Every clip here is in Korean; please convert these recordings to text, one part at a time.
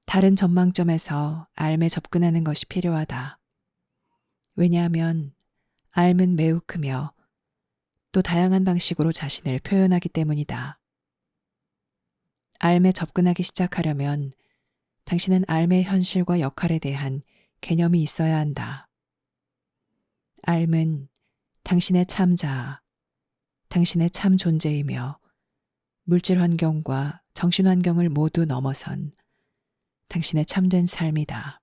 다른 전망점에서 삶에 접근하는 것이 필요하다. 왜냐하면 삶은 매우 크며 또 다양한 방식으로 자신을 표현하기 때문이다. 삶에 접근하기 시작하려면 당신은 삶의 현실과 역할에 대한 개념이 있어야 한다. 삶은 당신의 참 자아, 당신의 참 존재이며 물질 환경과 정신 환경을 모두 넘어선 당신의 참된 삶이다.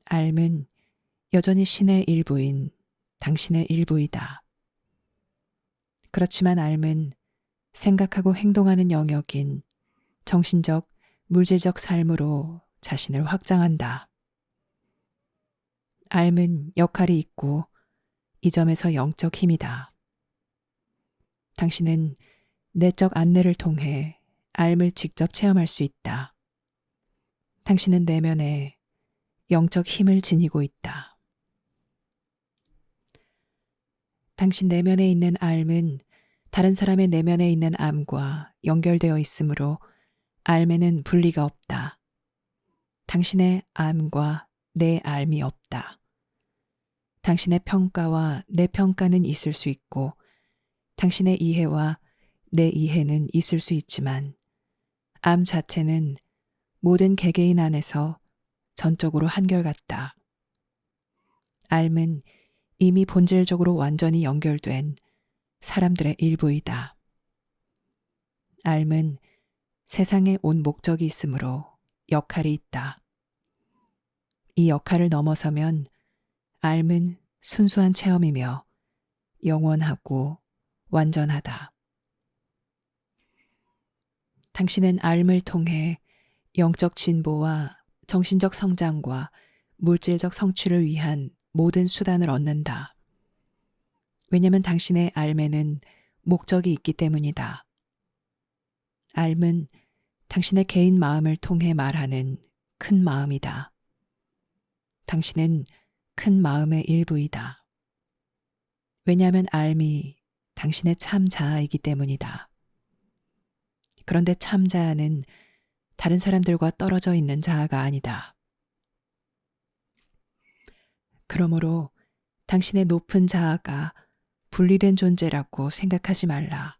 삶은 여전히 신의 일부인 당신의 일부이다. 그렇지만 삶은 생각하고 행동하는 영역인 정신적, 물질적 삶으로 자신을 확장한다. 삶은 역할이 있고 이 점에서 영적 힘이다. 당신은 내적 안내를 통해 삶을 직접 체험할 수 있다. 당신은 내면에 영적 힘을 지니고 있다. 당신 내면에 있는 삶은 다른 사람의 내면에 있는 암과 연결되어 있으므로 삶에는 분리가 없다. 당신의 암과 내 삶이 없다. 당신의 평가와 내 평가는 있을 수 있고 당신의 이해와 내 이해는 있을 수 있지만 암 자체는 모든 개개인 안에서 전적으로 한결같다. 삶은 이미 본질적으로 완전히 연결된 사람들의 일부이다. 삶은 세상에 온 목적이 있으므로 역할이 있다. 이 역할을 넘어서면 삶은 순수한 체험이며 영원하고 완전하다. 당신은 삶을 통해 영적 진보와 정신적 성장과 물질적 성취를 위한 모든 수단을 얻는다. 왜냐하면 당신의 삶에는 목적이 있기 때문이다. 삶은 당신의 개인 마음을 통해 말하는 큰 마음이다. 당신은 큰 마음의 일부이다. 왜냐하면 삶이 당신의 참 자아이기 때문이다. 그런데 참 자아는 다른 사람들과 떨어져 있는 자아가 아니다. 그러므로 당신의 높은 자아가 분리된 존재라고 생각하지 말라.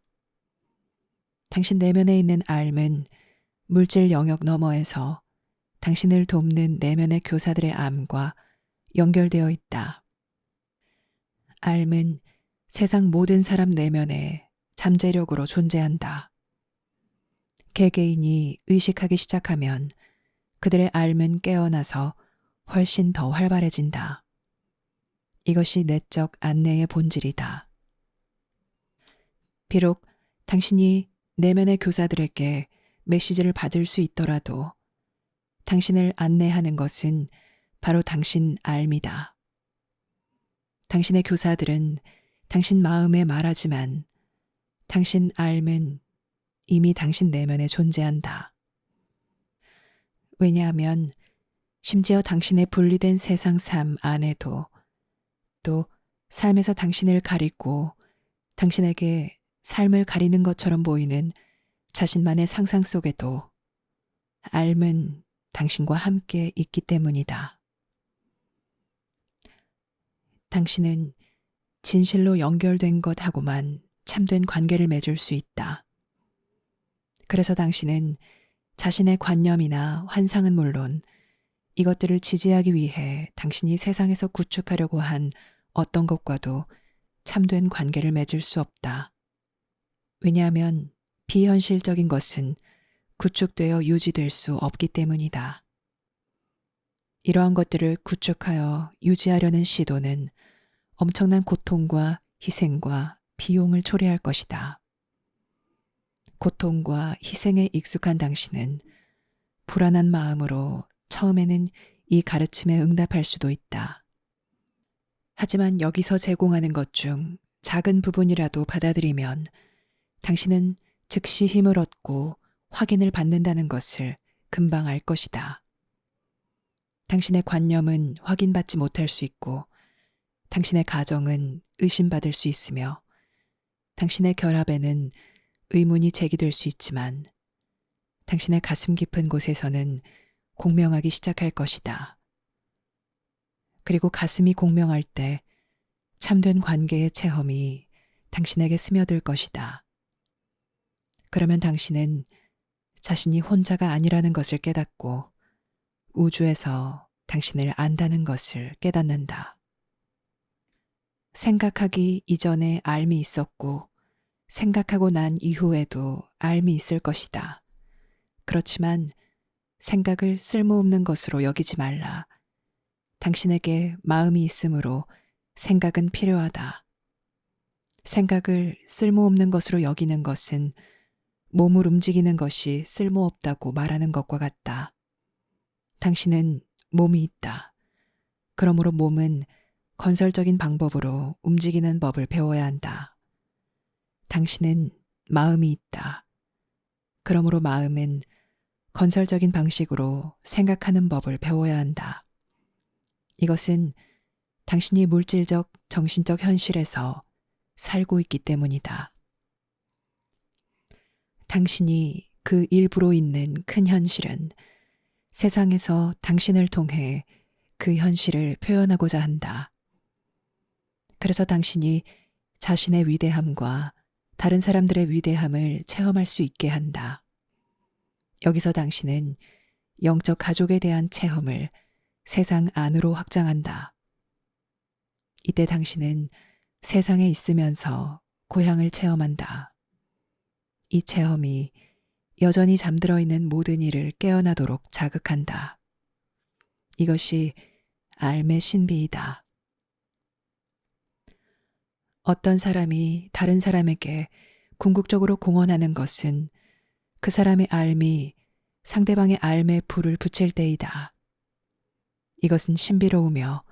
당신 내면에 있는 삶은 물질 영역 너머에서 당신을 돕는 내면의 교사들의 암과 연결되어 있다. 삶은 세상 모든 사람 내면에 잠재력으로 존재한다. 개개인이 의식하기 시작하면 그들의 삶은 깨어나서 훨씬 더 활발해진다. 이것이 내적 안내의 본질이다. 비록 당신이 내면의 교사들에게 메시지를 받을 수 있더라도 당신을 안내하는 것은 바로 당신 삶이다. 당신의 교사들은 당신 마음에 말하지만 당신 삶은 이미 당신 내면에 존재한다. 왜냐하면 심지어 당신의 분리된 세상 삶 안에도 또 삶에서 당신을 가리고 당신에게 삶을 가리는 것처럼 보이는 자신만의 상상 속에도 삶은 당신과 함께 있기 때문이다. 당신은 진실로 연결된 것하고만 참된 관계를 맺을 수 있다. 그래서 당신은 자신의 관념이나 환상은 물론 이것들을 지지하기 위해 당신이 세상에서 구축하려고 한 어떤 것과도 참된 관계를 맺을 수 없다. 왜냐하면 비현실적인 것은 구축되어 유지될 수 없기 때문이다. 이러한 것들을 구축하여 유지하려는 시도는 엄청난 고통과 희생과 비용을 초래할 것이다. 고통과 희생에 익숙한 당신은 불안한 마음으로 처음에는 이 가르침에 응답할 수도 있다. 하지만 여기서 제공하는 것 중 작은 부분이라도 받아들이면 당신은 즉시 힘을 얻고 확인을 받는다는 것을 금방 알 것이다. 당신의 관념은 확인받지 못할 수 있고 당신의 가정은 의심받을 수 있으며 당신의 결합에는 의문이 제기될 수 있지만 당신의 가슴 깊은 곳에서는 공명하기 시작할 것이다. 그리고 가슴이 공명할 때 참된 관계의 체험이 당신에게 스며들 것이다. 그러면 당신은 자신이 혼자가 아니라는 것을 깨닫고 우주에서 당신을 안다는 것을 깨닫는다. 생각하기 이전에 알미 있었고 생각하고 난 이후에도 알미 있을 것이다. 그렇지만 생각을 쓸모없는 것으로 여기지 말라. 당신에게 마음이 있으므로 생각은 필요하다. 생각을 쓸모없는 것으로 여기는 것은 몸을 움직이는 것이 쓸모없다고 말하는 것과 같다. 당신은 몸이 있다. 그러므로 몸은 건설적인 방법으로 움직이는 법을 배워야 한다. 당신은 마음이 있다. 그러므로 마음은 건설적인 방식으로 생각하는 법을 배워야 한다. 이것은 당신이 물질적, 정신적 현실에서 살고 있기 때문이다. 당신이 그 일부로 있는 큰 현실은 세상에서 당신을 통해 그 현실을 표현하고자 한다. 그래서 당신이 자신의 위대함과 다른 사람들의 위대함을 체험할 수 있게 한다. 여기서 당신은 영적 가족에 대한 체험을 세상 안으로 확장한다. 이때 당신은 세상에 있으면서 고향을 체험한다. 이 체험이 여전히 잠들어 있는 모든 이를 깨어나도록 자극한다. 이것이 알의 신비이다. 어떤 사람이 다른 사람에게 궁극적으로 공언하는 것은 그 사람의 알미 상대방의 알에 불을 붙일 때이다. 이것은 신비로우며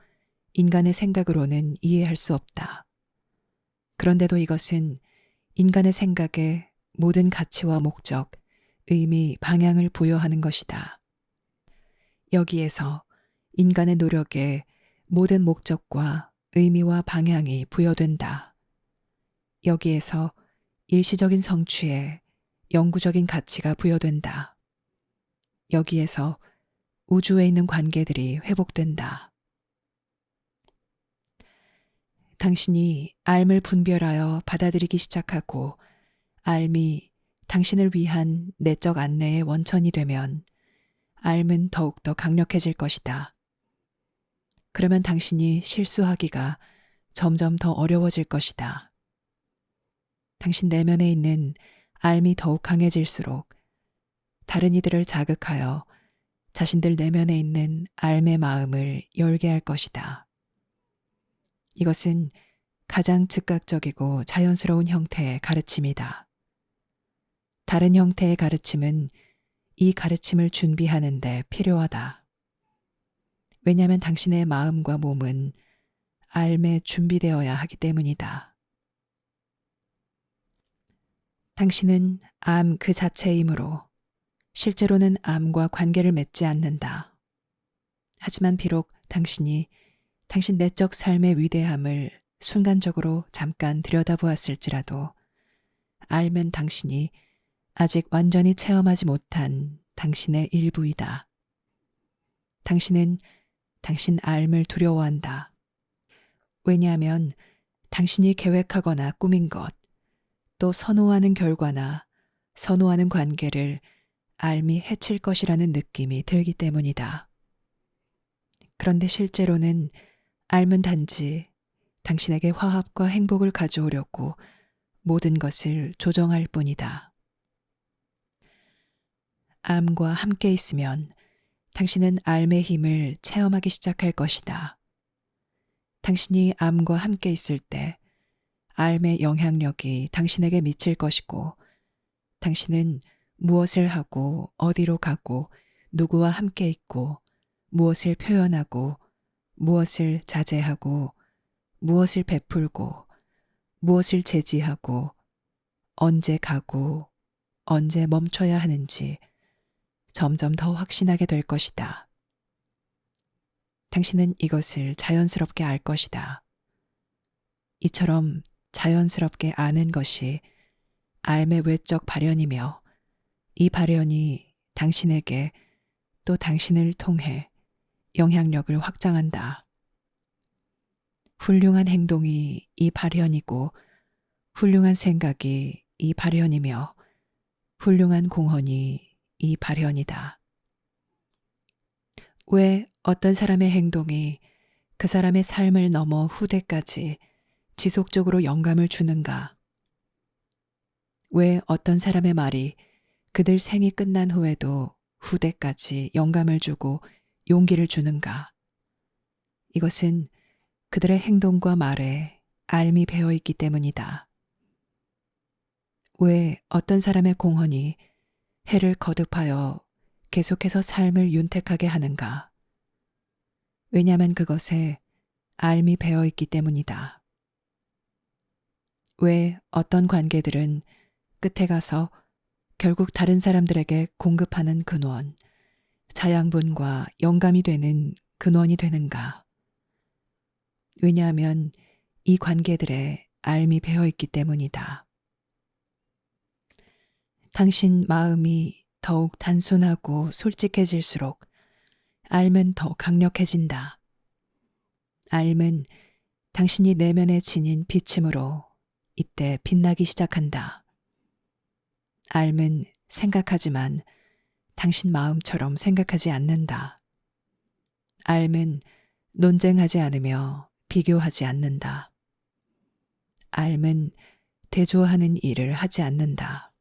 인간의 생각으로는 이해할 수 없다. 그런데도 이것은 인간의 생각에 모든 가치와 목적, 의미, 방향을 부여하는 것이다. 여기에서 인간의 노력에 모든 목적과 의미와 방향이 부여된다. 여기에서 일시적인 성취에 영구적인 가치가 부여된다. 여기에서 우주에 있는 관계들이 회복된다. 당신이 알을 분별하여 받아들이기 시작하고 알이 당신을 위한 내적 안내의 원천이 되면 알은 더욱더 강력해질 것이다. 그러면 당신이 실수하기가 점점 더 어려워질 것이다. 당신 내면에 있는 알이 더욱 강해질수록 다른 이들을 자극하여 자신들 내면에 있는 알의 마음을 열게 할 것이다. 이것은 가장 즉각적이고 자연스러운 형태의 가르침이다. 다른 형태의 가르침은 이 가르침을 준비하는 데 필요하다. 왜냐하면 당신의 마음과 몸은 알에 준비되어야 하기 때문이다. 당신은 암 그 자체이므로 실제로는 암과 관계를 맺지 않는다. 하지만 비록 당신이 당신 내적 삶의 위대함을 순간적으로 잠깐 들여다보았을지라도 알면 당신이 아직 완전히 체험하지 못한 당신의 일부이다. 당신은 당신 알을 두려워한다. 왜냐하면 당신이 계획하거나 꾸민 것, 또 선호하는 결과나 선호하는 관계를 알미 해칠 것이라는 느낌이 들기 때문이다. 그런데 실제로는 알은 단지 당신에게 화합과 행복을 가져오려고 모든 것을 조정할 뿐이다. 암과 함께 있으면 당신은 알의 힘을 체험하기 시작할 것이다. 당신이 암과 함께 있을 때 알의 영향력이 당신에게 미칠 것이고 당신은 무엇을 하고 어디로 가고 누구와 함께 있고 무엇을 표현하고 무엇을 자제하고 무엇을 베풀고 무엇을 제지하고 언제 가고 언제 멈춰야 하는지 점점 더 확신하게 될 것이다. 당신은 이것을 자연스럽게 알 것이다. 이처럼 자연스럽게 아는 것이 알의 외적 발현이며 이 발현이 당신에게 또 당신을 통해 영향력을 확장한다. 훌륭한 행동이 이 발현이고 훌륭한 생각이 이 발현이며 훌륭한 공헌이 이 발현이다. 왜 어떤 사람의 행동이 그 사람의 삶을 넘어 후대까지 지속적으로 영감을 주는가? 왜 어떤 사람의 말이 그들 생이 끝난 후에도 후대까지 영감을 주고 용기를 주는가? 이것은 그들의 행동과 말에 알미 배어 있기 때문이다. 왜 어떤 사람의 공헌이 해를 거듭하여 계속해서 삶을 윤택하게 하는가? 왜냐하면 그것에 알미 배어 있기 때문이다. 왜 어떤 관계들은 끝에 가서 결국 다른 사람들에게 공급하는 근원, 자양분과 영감이 되는 근원이 되는가? 왜냐하면 이 관계들에 알미 배어 있기 때문이다. 당신 마음이 더욱 단순하고 솔직해질수록 알은 더 강력해진다. 알은 당신이 내면에 지닌 비침으로 이때 빛나기 시작한다. 알은 생각하지만 당신 마음처럼 생각하지 않는다. 알은 논쟁하지 않으며 비교하지 않는다. 알은 대조하는 일을 하지 않는다.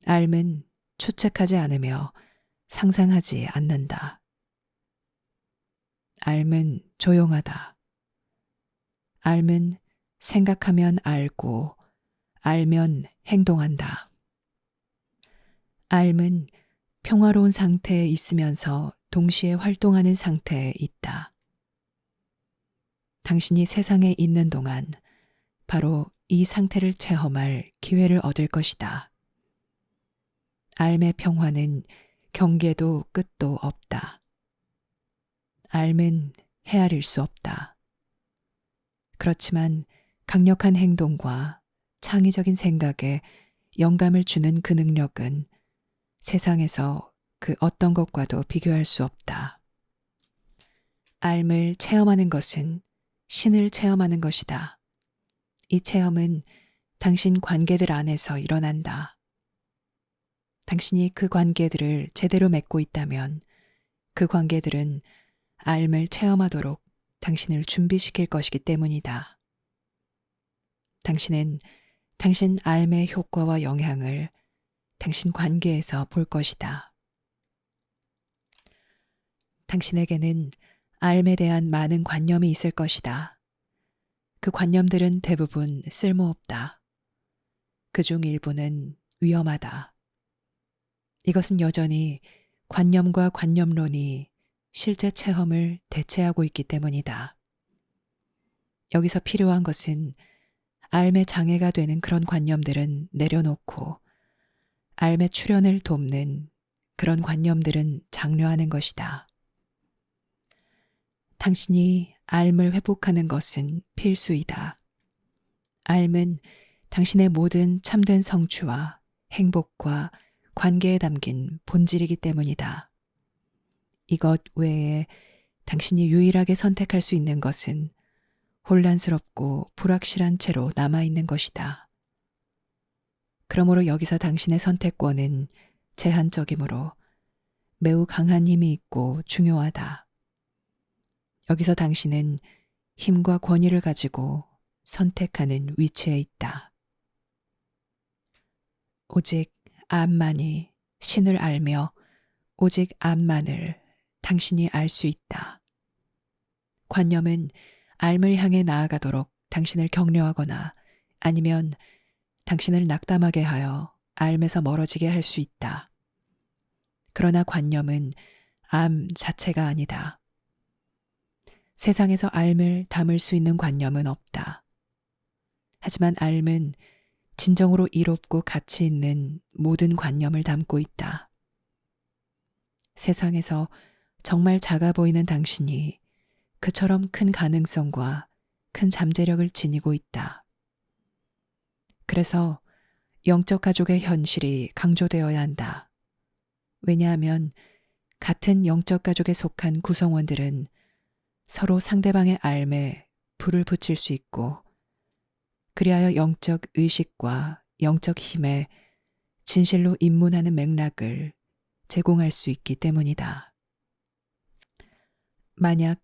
알은 추측하지 않으며 상상하지 않는다. 알은 조용하다. 알은 생각하면 알고 알면 행동한다. 알은 평화로운 상태에 있으면서 동시에 활동하는 상태에 있다. 당신이 세상에 있는 동안 바로 이 상태를 체험할 기회를 얻을 것이다. 알의 평화는 경계도 끝도 없다. 알은 헤아릴 수 없다. 그렇지만 강력한 행동과 창의적인 생각에 영감을 주는 그 능력은 세상에서 그 어떤 것과도 비교할 수 없다. 알을 체험하는 것은 신을 체험하는 것이다. 이 체험은 당신 관계들 안에서 일어난다. 당신이 그 관계들을 제대로 맺고 있다면 그 관계들은 알을 체험하도록 당신을 준비시킬 것이기 때문이다. 당신은 당신 알의 효과와 영향을 당신 관계에서 볼 것이다. 당신에게는 알에 대한 많은 관념이 있을 것이다. 그 관념들은 대부분 쓸모없다. 그중 일부는 위험하다. 이것은 여전히 관념과 관념론이 실제 체험을 대체하고 있기 때문이다. 여기서 필요한 것은 알의 장애가 되는 그런 관념들은 내려놓고 알의 출현을 돕는 그런 관념들은 장려하는 것이다. 당신이 알을 회복하는 것은 필수이다. 알은 당신의 모든 참된 성취와 행복과 관계에 담긴 본질이기 때문이다. 이것 외에 당신이 유일하게 선택할 수 있는 것은 혼란스럽고 불확실한 채로 남아있는 것이다. 그러므로 여기서 당신의 선택권은 제한적이므로 매우 강한 힘이 있고 중요하다. 여기서 당신은 힘과 권위를 가지고 선택하는 위치에 있다. 오직 암만이 신을 알며 오직 암만을 당신이 알 수 있다. 관념은 암을 향해 나아가도록 당신을 격려하거나 아니면 당신을 낙담하게 하여 암에서 멀어지게 할 수 있다. 그러나 관념은 암 자체가 아니다. 세상에서 암을 담을 수 있는 관념은 없다. 하지만 암은 진정으로 이롭고 가치 있는 모든 관념을 담고 있다. 세상에서 정말 작아 보이는 당신이 그처럼 큰 가능성과 큰 잠재력을 지니고 있다. 그래서 영적 가족의 현실이 강조되어야 한다. 왜냐하면 같은 영적 가족에 속한 구성원들은 서로 상대방의 삶에 불을 붙일 수 있고, 그리하여 영적 의식과 영적 힘에 진실로 입문하는 맥락을 제공할 수 있기 때문이다. 만약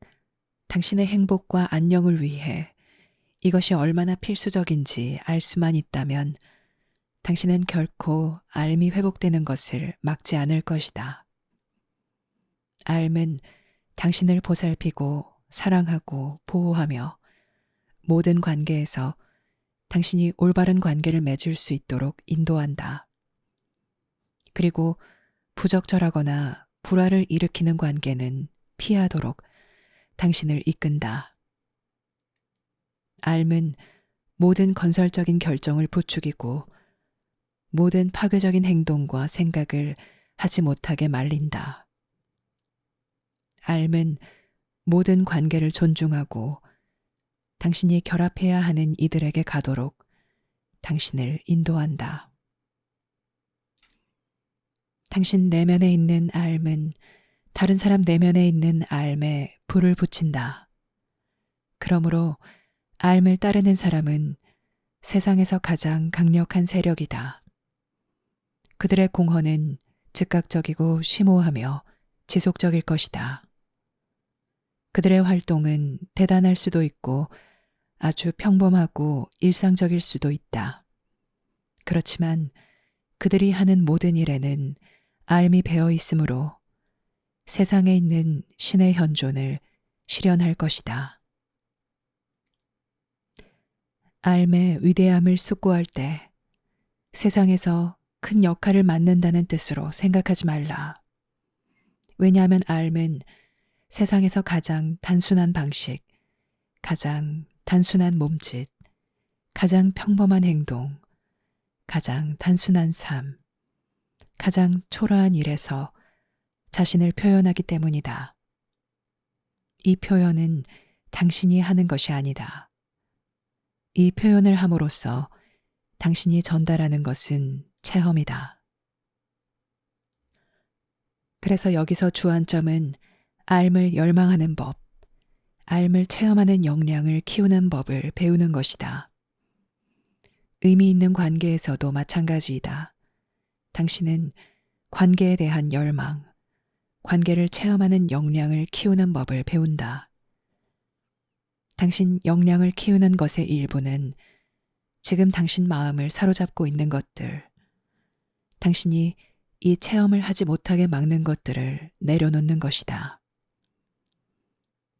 당신의 행복과 안녕을 위해 이것이 얼마나 필수적인지 알 수만 있다면 당신은 결코 삶이 회복되는 것을 막지 않을 것이다. 삶은 당신을 보살피고 사랑하고 보호하며 모든 관계에서 당신이 올바른 관계를 맺을 수 있도록 인도한다. 그리고 부적절하거나 불화를 일으키는 관계는 피하도록 당신을 이끈다. 삶은 모든 건설적인 결정을 부추기고 모든 파괴적인 행동과 생각을 하지 못하게 말린다. 삶은 모든 관계를 존중하고 당신이 결합해야 하는 이들에게 가도록 당신을 인도한다. 당신 내면에 있는 삶은 다른 사람 내면에 있는 삶에 불을 붙인다. 그러므로 삶을 따르는 사람은 세상에서 가장 강력한 세력이다. 그들의 공헌은 즉각적이고 심오하며 지속적일 것이다. 그들의 활동은 대단할 수도 있고 아주 평범하고 일상적일 수도 있다. 그렇지만 그들이 하는 모든 일에는 삶이 배어 있으므로 세상에 있는 신의 현존을 실현할 것이다. 삶의 위대함을 숙고할 때 세상에서 큰 역할을 맡는다는 뜻으로 생각하지 말라. 왜냐하면 삶은 세상에서 가장 단순한 방식, 가장 단순한 몸짓, 가장 평범한 행동, 가장 단순한 삶, 가장 초라한 일에서 자신을 표현하기 때문이다. 이 표현은 당신이 하는 것이 아니다. 이 표현을 함으로써 당신이 전달하는 것은 체험이다. 그래서 여기서 주안점은 삶을 열망하는 법, 삶을 체험하는 역량을 키우는 법을 배우는 것이다. 의미 있는 관계에서도 마찬가지이다. 당신은 관계에 대한 열망, 관계를 체험하는 역량을 키우는 법을 배운다. 당신 역량을 키우는 것의 일부는 지금 당신 마음을 사로잡고 있는 것들, 당신이 이 체험을 하지 못하게 막는 것들을 내려놓는 것이다.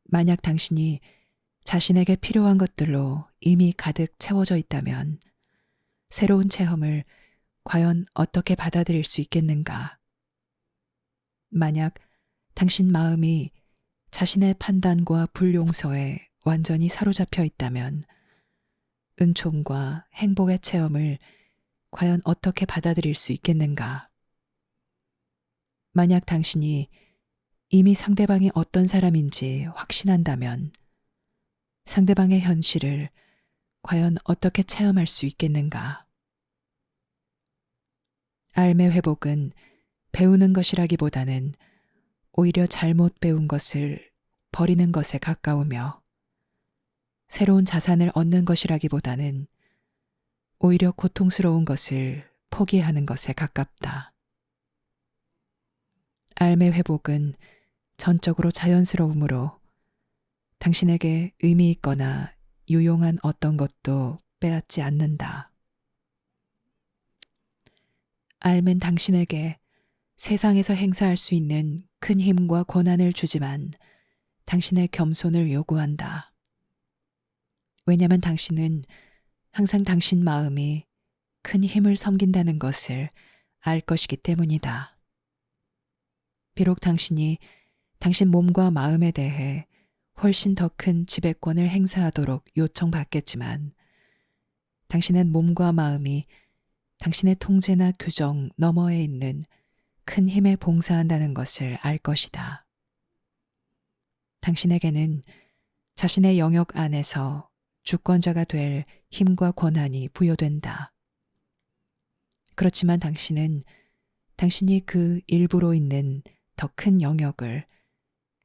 만약 당신이 자신에게 필요한 것들로 이미 가득 채워져 있다면 새로운 체험을 과연 어떻게 받아들일 수 있겠는가? 만약 당신 마음이 자신의 판단과 불용서에 완전히 사로잡혀 있다면 은총과 행복의 체험을 과연 어떻게 받아들일 수 있겠는가? 만약 당신이 이미 상대방이 어떤 사람인지 확신한다면 상대방의 현실을 과연 어떻게 체험할 수 있겠는가? 삶의 회복은 배우는 것이라기보다는 오히려 잘못 배운 것을 버리는 것에 가까우며 새로운 자산을 얻는 것이라기보다는 오히려 고통스러운 것을 포기하는 것에 가깝다. 삶의 회복은 전적으로 자연스러우므로 당신에게 의미 있거나 유용한 어떤 것도 빼앗지 않는다. 삶은 당신에게 세상에서 행사할 수 있는 큰 힘과 권한을 주지만 당신의 겸손을 요구한다. 왜냐하면 당신은 항상 당신 마음이 큰 힘을 섬긴다는 것을 알 것이기 때문이다. 비록 당신이 당신 몸과 마음에 대해 훨씬 더 큰 지배권을 행사하도록 요청받겠지만 당신은 몸과 마음이 당신의 통제나 규정 너머에 있는 큰 힘에 봉사한다는 것을 알 것이다. 당신에게는 자신의 영역 안에서 주권자가 될 힘과 권한이 부여된다. 그렇지만 당신은 당신이 그 일부로 있는 더 큰 영역을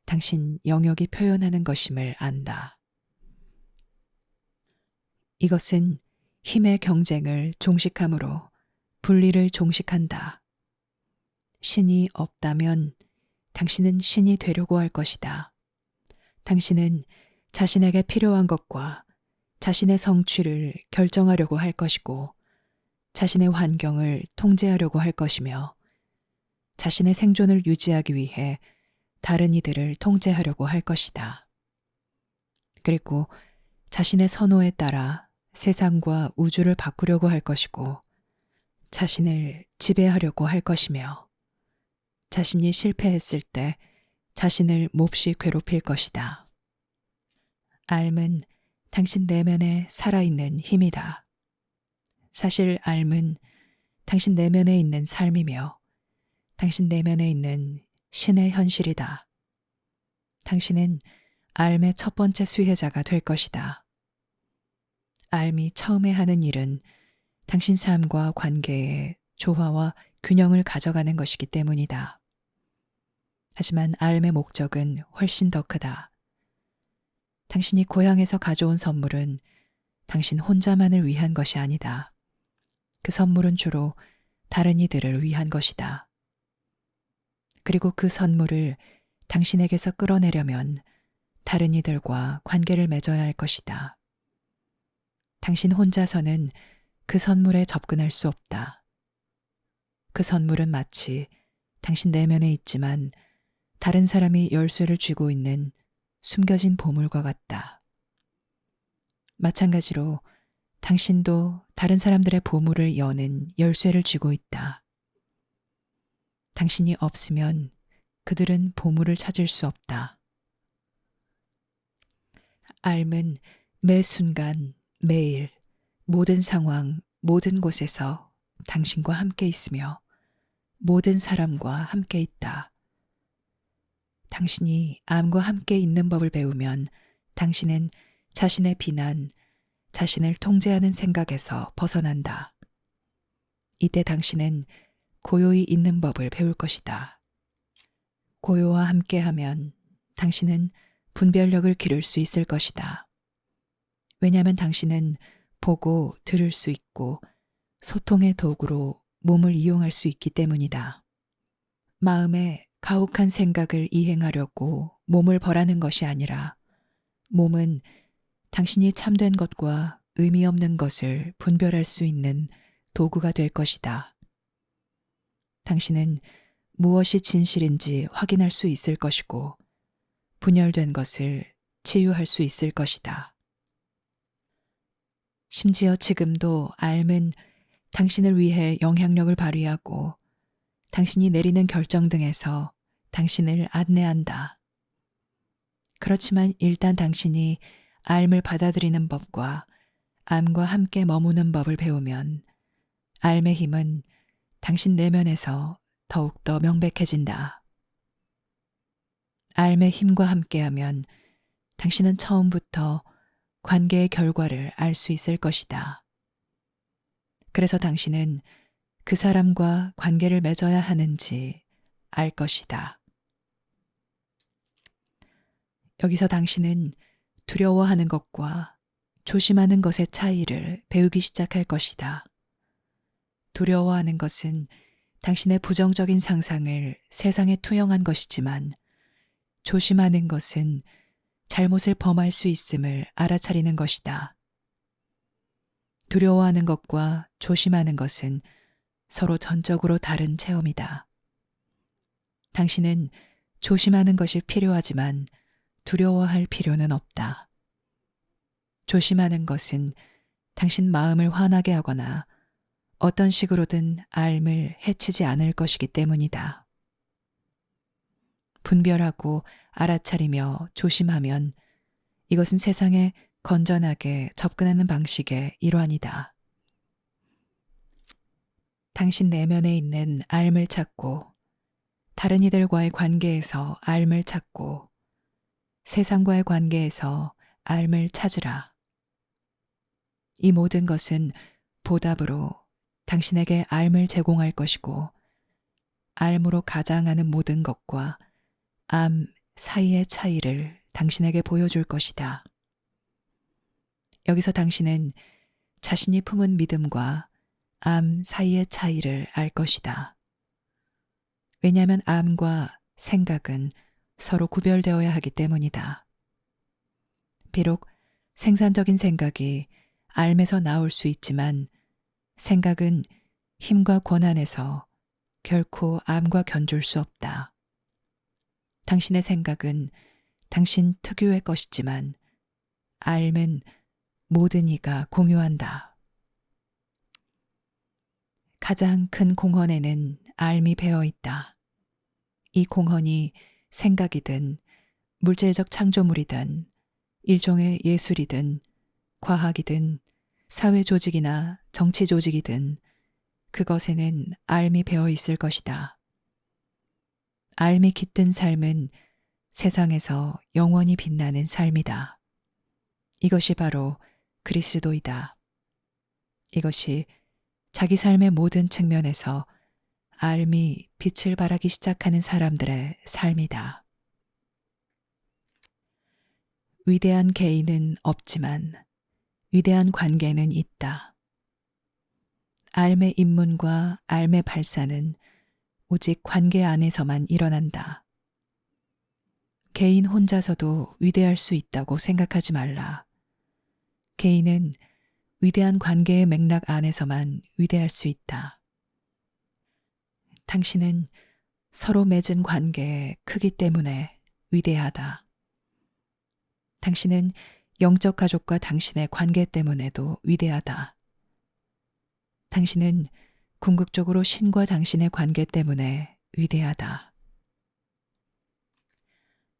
당신 영역이 표현하는 것임을 안다. 이것은 힘의 경쟁을 종식함으로 분리를 종식한다. 신이 없다면 당신은 신이 되려고 할 것이다. 당신은 자신에게 필요한 것과 자신의 성취를 결정하려고 할 것이고 자신의 환경을 통제하려고 할 것이며 자신의 생존을 유지하기 위해 다른 이들을 통제하려고 할 것이다. 그리고 자신의 선호에 따라 세상과 우주를 바꾸려고 할 것이고 자신을 지배하려고 할 것이며 자신이 실패했을 때 자신을 몹시 괴롭힐 것이다. 알은 당신 내면에 살아있는 힘이다. 사실 알은 당신 내면에 있는 삶이며 당신 내면에 있는 신의 현실이다. 당신은 알의 첫 번째 수혜자가 될 것이다. 알이 처음에 하는 일은 당신 삶과 관계의 조화와 균형을 가져가는 것이기 때문이다. 하지만 알의 목적은 훨씬 더 크다. 당신이 고향에서 가져온 선물은 당신 혼자만을 위한 것이 아니다. 그 선물은 주로 다른 이들을 위한 것이다. 그리고 그 선물을 당신에게서 끌어내려면 다른 이들과 관계를 맺어야 할 것이다. 당신 혼자서는 그 선물에 접근할 수 없다. 그 선물은 마치 당신 내면에 있지만 다른 사람이 열쇠를 쥐고 있는 숨겨진 보물과 같다. 마찬가지로 당신도 다른 사람들의 보물을 여는 열쇠를 쥐고 있다. 당신이 없으면 그들은 보물을 찾을 수 없다. 알은 매 순간, 매일, 모든 상황, 모든 곳에서 당신과 함께 있으며 모든 사람과 함께 있다. 당신이 암과 함께 있는 법을 배우면 당신은 자신의 비난, 자신을 통제하는 생각에서 벗어난다. 이때 당신은 고요히 있는 법을 배울 것이다. 고요와 함께하면 당신은 분별력을 기를 수 있을 것이다. 왜냐하면 당신은 보고 들을 수 있고 소통의 도구로 몸을 이용할 수 있기 때문이다. 마음에 가혹한 생각을 이행하려고 몸을 벌하는 것이 아니라 몸은 당신이 참된 것과 의미 없는 것을 분별할 수 있는 도구가 될 것이다. 당신은 무엇이 진실인지 확인할 수 있을 것이고 분열된 것을 치유할 수 있을 것이다. 심지어 지금도 알은 당신을 위해 영향력을 발휘하고 당신이 내리는 결정 등에서 당신을 안내한다. 그렇지만 일단 당신이 알을 받아들이는 법과 암과 함께 머무는 법을 배우면 알의 힘은 당신 내면에서 더욱더 명백해진다. 알의 힘과 함께하면 당신은 처음부터 관계의 결과를 알 수 있을 것이다. 그래서 당신은 그 사람과 관계를 맺어야 하는지 알 것이다. 여기서 당신은 두려워하는 것과 조심하는 것의 차이를 배우기 시작할 것이다. 두려워하는 것은 당신의 부정적인 상상을 세상에 투영한 것이지만 조심하는 것은 잘못을 범할 수 있음을 알아차리는 것이다. 두려워하는 것과 조심하는 것은 서로 전적으로 다른 체험이다. 당신은 조심하는 것이 필요하지만 두려워할 필요는 없다. 조심하는 것은 당신 마음을 화나게 하거나 어떤 식으로든 알을 해치지 않을 것이기 때문이다. 분별하고 알아차리며 조심하면 이것은 세상에 건전하게 접근하는 방식의 일환이다. 당신 내면에 있는 알을 찾고 다른 이들과의 관계에서 알을 찾고 세상과의 관계에서 알을 찾으라. 이 모든 것은 보답으로 당신에게 알 제공할 것이고 알므로 가장하는 모든 것과 암 사이의 차이를 당신에게 보여줄 것이다. 여기서 당신은 자신이 품은 믿음과 암 사이의 차이를 알 것이다. 왜냐하면 암과 생각은 서로 구별되어야 하기 때문이다. 비록 생산적인 생각이 알에서 나올 수 있지만 생각은 힘과 권한에서 결코 암과 견줄 수 없다. 당신의 생각은 당신 특유의 것이지만 알은 모든 이가 공유한다. 가장 큰 공헌에는 알이 배어 있다. 이 공헌이 생각이든 물질적 창조물이든 일종의 예술이든 과학이든 사회 조직이나 정치 조직이든 그것에는 알이 배어 있을 것이다. 알이 깃든 삶은 세상에서 영원히 빛나는 삶이다. 이것이 바로 그리스도이다. 이것이 자기 삶의 모든 측면에서 알이 빛을 발하기 시작하는 사람들의 삶이다. 위대한 개인은 없지만 위대한 관계는 있다. 알의 입문과 알의 발사는 오직 관계 안에서만 일어난다. 개인 혼자서도 위대할 수 있다고 생각하지 말라. 개인은 위대한 관계의 맥락 안에서만 위대할 수 있다. 당신은 서로 맺은 관계의 크기 때문에 위대하다. 당신은 영적 가족과 당신의 관계 때문에도 위대하다. 당신은 궁극적으로 신과 당신의 관계 때문에 위대하다.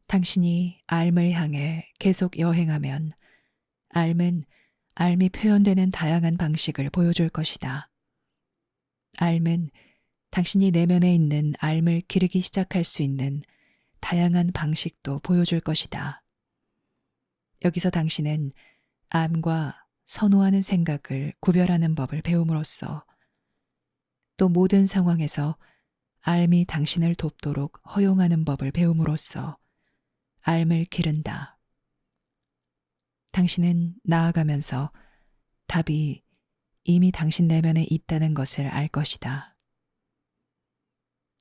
당신이 알을 향해 계속 여행하면 알은 알이 표현되는 다양한 방식을 보여줄 것이다. 알은 당신이 내면에 있는 알을 기르기 시작할 수 있는 다양한 방식도 보여줄 것이다. 여기서 당신은 암과 선호하는 생각을 구별하는 법을 배움으로써 또 모든 상황에서 알이 당신을 돕도록 허용하는 법을 배움으로써 알을 기른다. 당신은 나아가면서 답이 이미 당신 내면에 있다는 것을 알 것이다.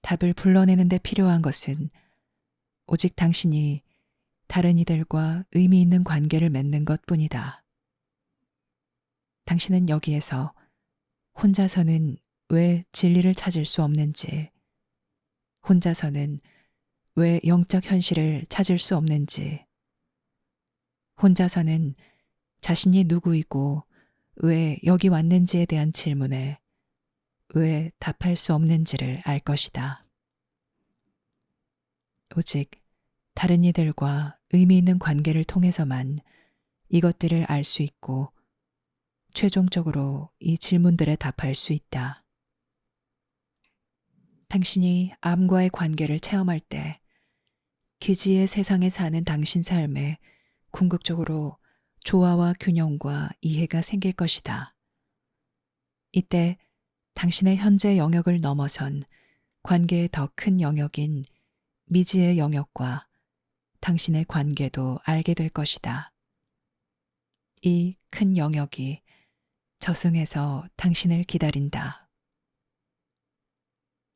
답을 불러내는 데 필요한 것은 오직 당신이 다른 이들과 의미 있는 관계를 맺는 것뿐이다. 당신은 여기에서 혼자서는 왜 진리를 찾을 수 없는지, 혼자서는 왜 영적 현실을 찾을 수 없는지, 혼자서는 자신이 누구이고 왜 여기 왔는지에 대한 질문에 왜 답할 수 없는지를 알 것이다. 오직 다른 이들과 의미 있는 관계를 통해서만 이것들을 알 수 있고 최종적으로 이 질문들에 답할 수 있다. 당신이 암과의 관계를 체험할 때 기지의 세상에 사는 당신 삶에 궁극적으로 조화와 균형과 이해가 생길 것이다. 이때 당신의 현재 영역을 넘어선 관계의 더 큰 영역인 미지의 영역과 당신의 관계도 알게 될 것이다. 이 큰 영역이 저승에서 당신을 기다린다.